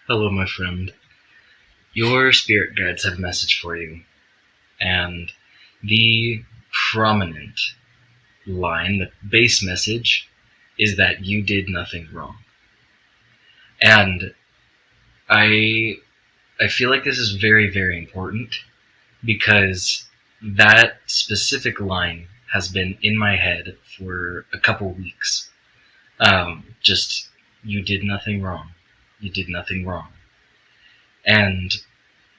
Hello, my friend. Your spirit guides have a message for you, and the prominent line, the base message, is that you did nothing wrong. And I I feel like this is very, very important because that specific line has been in my head for a couple weeks. Just you did nothing wrong. You did nothing wrong. And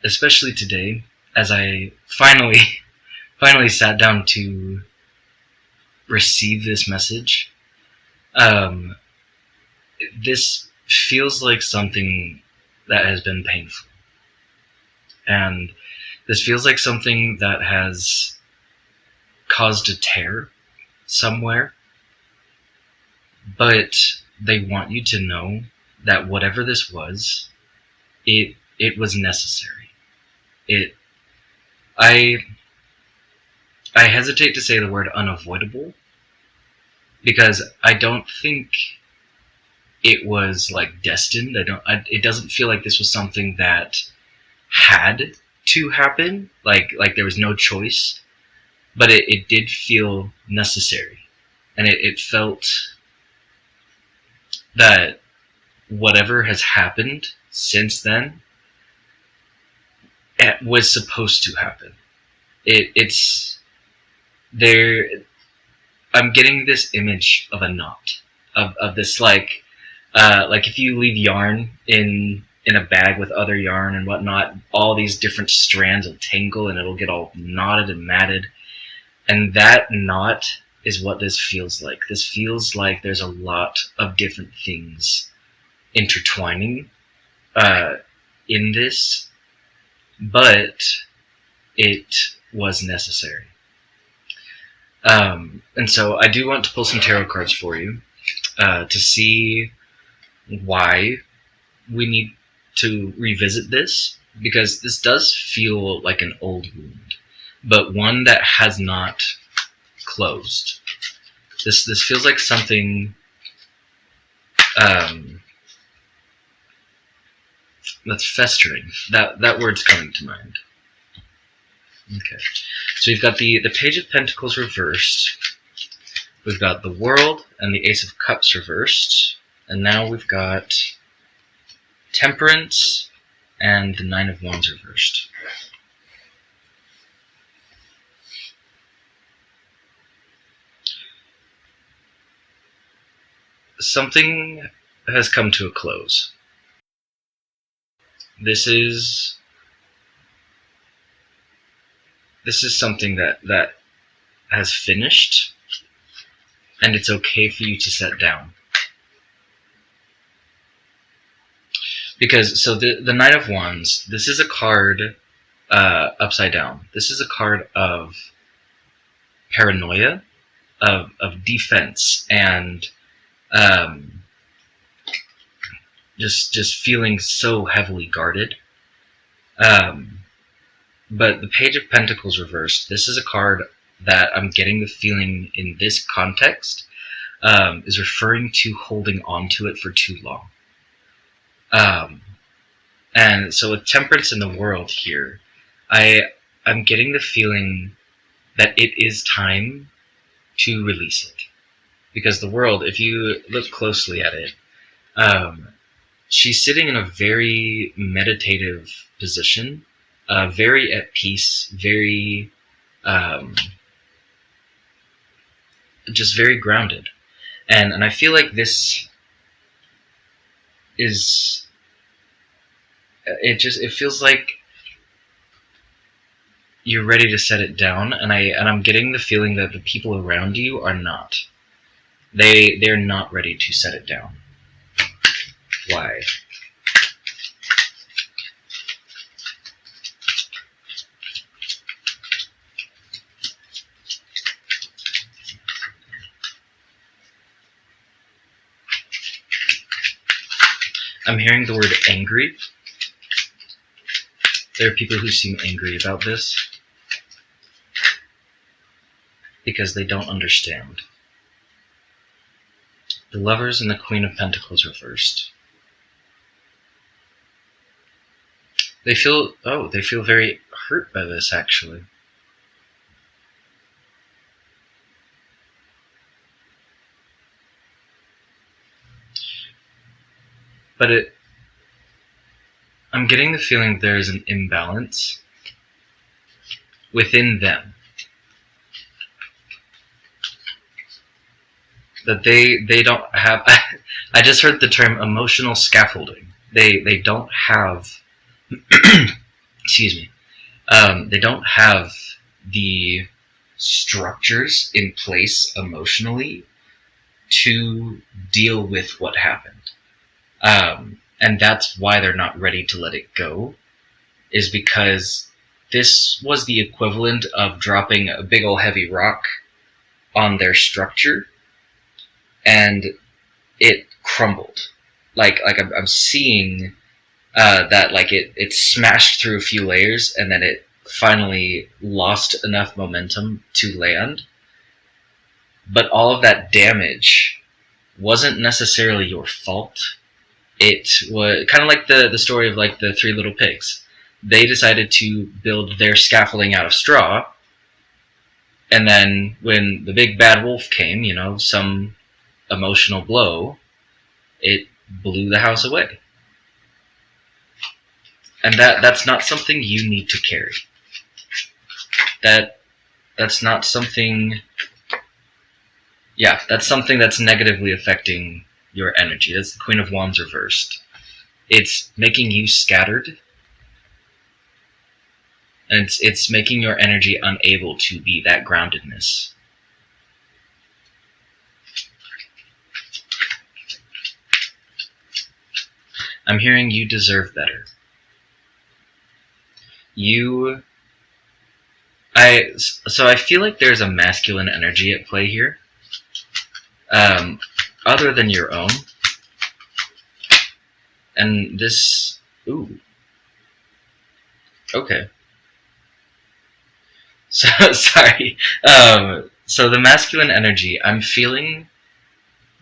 especially today, as I finally sat down to receive this message, um, this feels like something that has been painful, and this feels like something that has caused a tear somewhere. But they want you to know that whatever this was, it was necessary. It I I hesitate to say the word unavoidable because I don't think it was like destined. It doesn't feel like this was something that had to happen. Like there was no choice, but it did feel necessary, and it felt that whatever has happened since then, it was supposed to happen. It's there. I'm getting this image of a knot of this like if you leave yarn in a bag with other yarn and whatnot, all these different strands will tangle and it'll get all knotted and matted. And that knot is what this feels like. This feels like there's a lot of different things intertwining uh, in this, but it was necessary. And so I do want to pull some tarot cards for you to see why we need to revisit this, because this does feel like an old wound, but one that has not closed. This feels like something that's festering. That word's coming to mind. Okay, so we've got the Page of Pentacles reversed. We've got the World and the Ace of Cups reversed, and now we've got Temperance and the Nine of Wands reversed. Something has come to a close. This is something that has finished, and it's okay for you to set down. Because, so the Knight of Wands, this is a card upside down. This is a card of paranoia, of defense, and just feeling so heavily guarded. But the Page of Pentacles reversed, this is a card that I'm getting the feeling in this context is referring to holding on to it for too long. And so with Temperance in the World here, I'm getting the feeling that it is time to release it. Because the World, if you look closely at it, she's sitting in a very meditative position, very at peace, very just very grounded. And I feel like this is it feels like you're ready to set it down, and I'm getting the feeling that the people around you are not. They're not ready to set it down. Why? I'm hearing the word angry. There are people who seem angry about this because they don't understand. The Lovers and the Queen of Pentacles reversed. they feel very hurt by this, actually. But I'm getting the feeling there is an imbalance within them, that they don't have. I just heard the term emotional scaffolding. They don't have. Excuse me. They don't have the structures in place emotionally to deal with what happened. And that's why they're not ready to let it go, is because this was the equivalent of dropping a big ol' heavy rock on their structure, and it crumbled. Like I'm seeing that like it smashed through a few layers, and then it finally lost enough momentum to land. But all of that damage wasn't necessarily your fault. It was kind of like the story of like the three little pigs. They decided to build their scaffolding out of straw, and then when the big bad wolf came, some emotional blow, it blew the house away. And that's not something you need to carry. That's not something. Yeah, that's something that's negatively affecting your energy. That's the Queen of Wands reversed. It's making you scattered, and it's making your energy unable to be that groundedness. I'm hearing you deserve better. So I feel like there's a masculine energy at play here, other than your own. And this, ooh, okay. So sorry. So the masculine energy, I'm feeling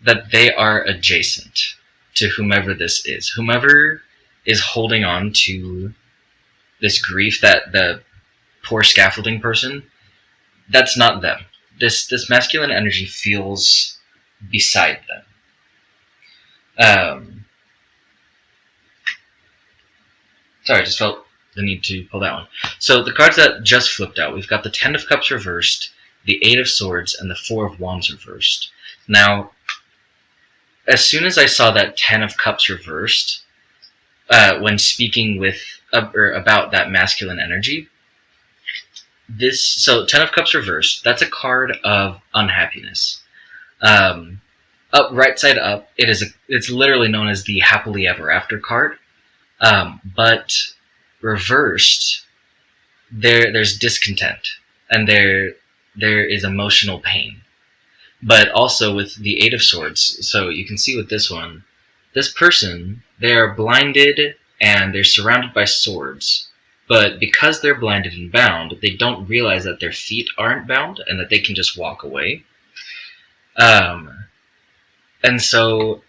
that they are adjacent to whomever this is. Whomever is holding on to this grief, that the poor scaffolding person, that's not them. This masculine energy feels beside them. Sorry, I just felt the need to pull that one. So the cards that just flipped out, we've got the Ten of Cups reversed, the Eight of Swords, and the Four of Wands reversed. Now, as soon as I saw that Ten of Cups reversed, when speaking with or about that masculine energy, so Ten of Cups reversed, that's a card of unhappiness. Up, right side up, it's literally known as the happily ever after card. But reversed, there's discontent, and there is emotional pain. But also with the Eight of Swords, so you can see with this one, this person, they are blinded and they're surrounded by swords. But because they're blinded and bound, they don't realize that their feet aren't bound and that they can just walk away. And so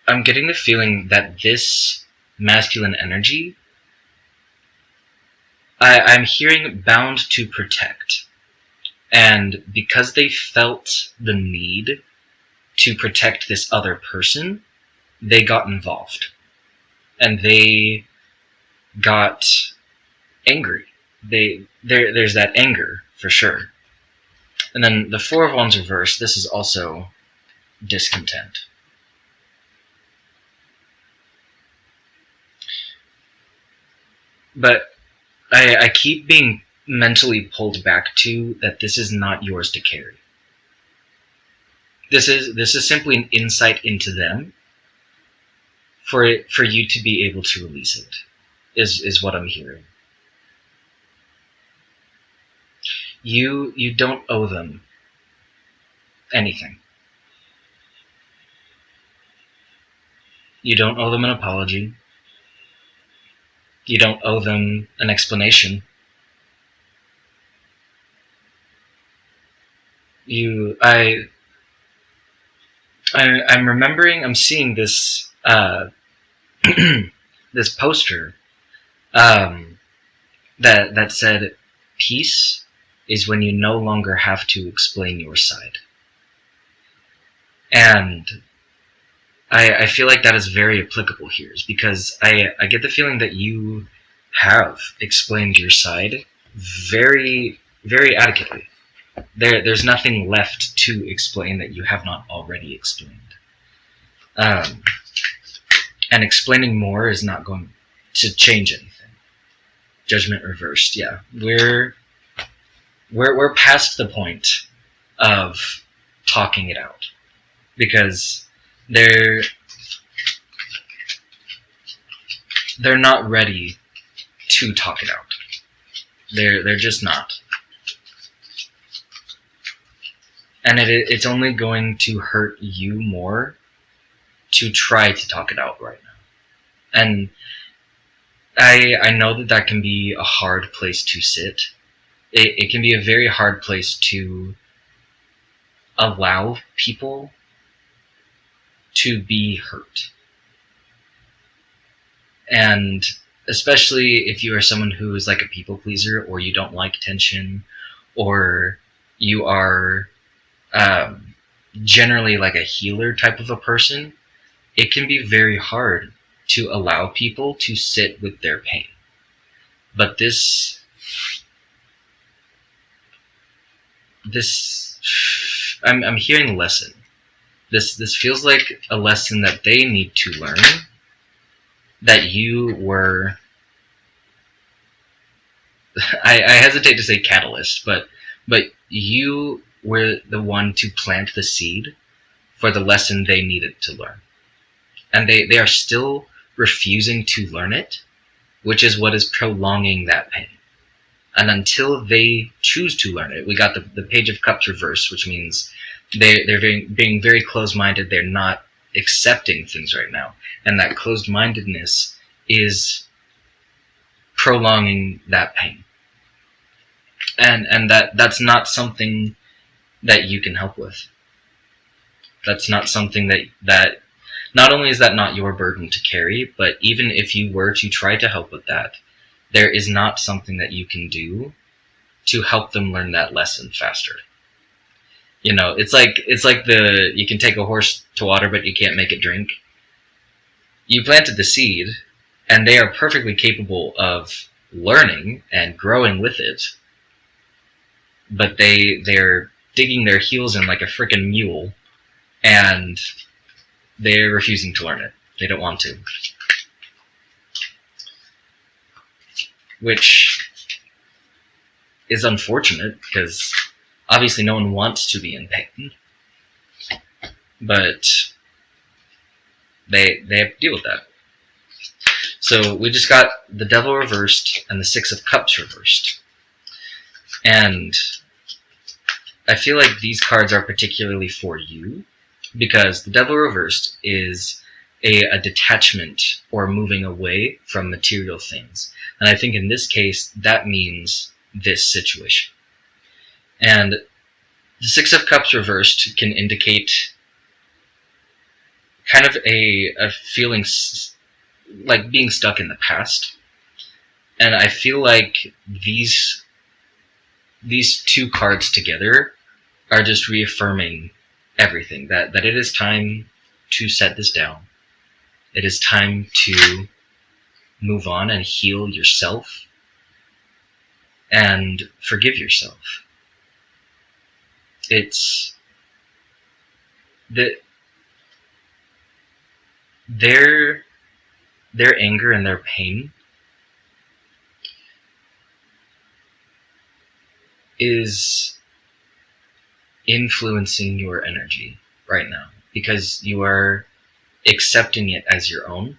I'm getting the feeling that this masculine energy, I'm hearing bound to protect. And because they felt the need to protect this other person, they got involved. And they got angry. There's that anger, for sure. And then the Four of Wands reversed, this is also discontent. But I keep being mentally pulled back to that this is not yours to carry. This is simply an insight into them for you to be able to release it, is what I'm hearing. You don't owe them anything. You don't owe them an apology. You don't owe them an explanation. I'm remembering, I'm seeing this this poster um, that said, peace is when you no longer have to explain your side. And I feel like that is very applicable here, is because I get the feeling that you have explained your side very, very adequately. There's nothing left to explain that you have not already explained. Um, and explaining more is not going to change anything. Judgment reversed. Yeah, we're past the point of talking it out, because they're they're not ready to talk it out. They're just not, and it's only going to hurt you more to try to talk it out right now. And I know that can be a hard place to sit. It can be a very hard place to allow people to be hurt. And especially if you are someone who is like a people pleaser, or you don't like tension, or you are generally like a healer type of a person, it can be very hard to allow people to sit with their pain. But this I'm hearing lesson. This feels like a lesson that they need to learn, that you were I hesitate to say catalyst, but you were the one to plant the seed for the lesson they needed to learn. And they are still refusing to learn it, which is what is prolonging that pain. And until they choose to learn it, we got the Page of Cups reversed, which means they're being very closed-minded. They're not accepting things right now. And that closed-mindedness is prolonging that pain. And that's not something that you can help with. That's not something that not only is that not your burden to carry, but even if you were to try to help with that, there is not something that you can do to help them learn that lesson faster. You know, it's like the you can take a horse to water, but you can't make it drink. You planted the seed, and they are perfectly capable of learning and growing with it, but they're digging their heels in like a frickin' mule, and they're refusing to learn it. They don't want to. Which is unfortunate, because obviously no one wants to be in pain. But they have to deal with that. So we just got the Devil reversed and the Six of Cups reversed. And I feel like these cards are particularly for you, because the Devil reversed is a detachment or moving away from material things. And I think in this case, that means this situation. And the Six of Cups reversed can indicate kind of a feeling like being stuck in the past. And I feel like these two cards together are just reaffirming everything, that it is time to set this down. It is time to move on and heal yourself and forgive yourself. It's their anger and their pain is influencing your energy right now, because you are accepting it as your own.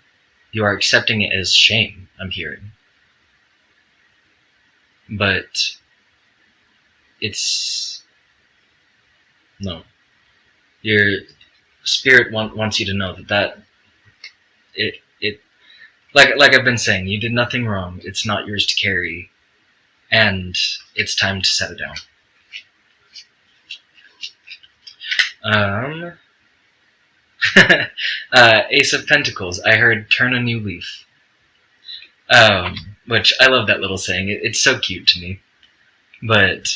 You are accepting it as shame, I'm hearing. But it's no. Your spirit wants you to know that it like I've been saying, you did nothing wrong. It's not yours to carry, and it's time to set it down. Ace of Pentacles. I heard turn a new leaf. which I love that little saying. It's so cute to me. But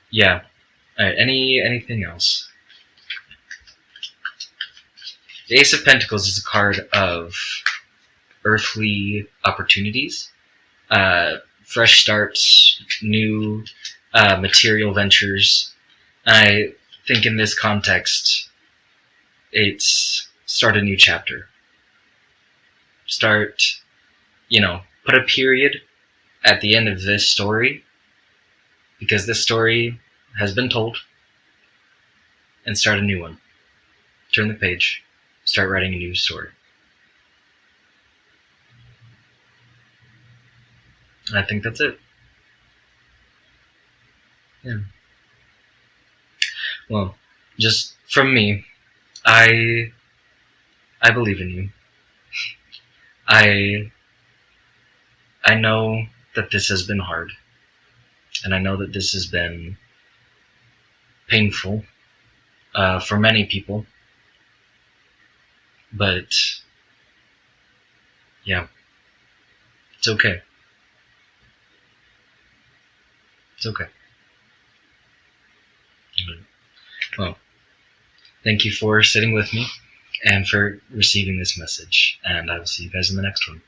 yeah. All right. Anything else? The Ace of Pentacles is a card of earthly opportunities, fresh starts, new material ventures. I think in this context, it's start a new chapter. Start, put a period at the end of this story, because this story has been told, and start a new one. Turn the page, start writing a new story. I think that's it. Yeah. Well, just from me, I believe in you. I I know that this has been hard, and I know that this has been painful for many people. But yeah, it's okay. It's okay. Well, thank you for sitting with me and for receiving this message. And I will see you guys in the next one.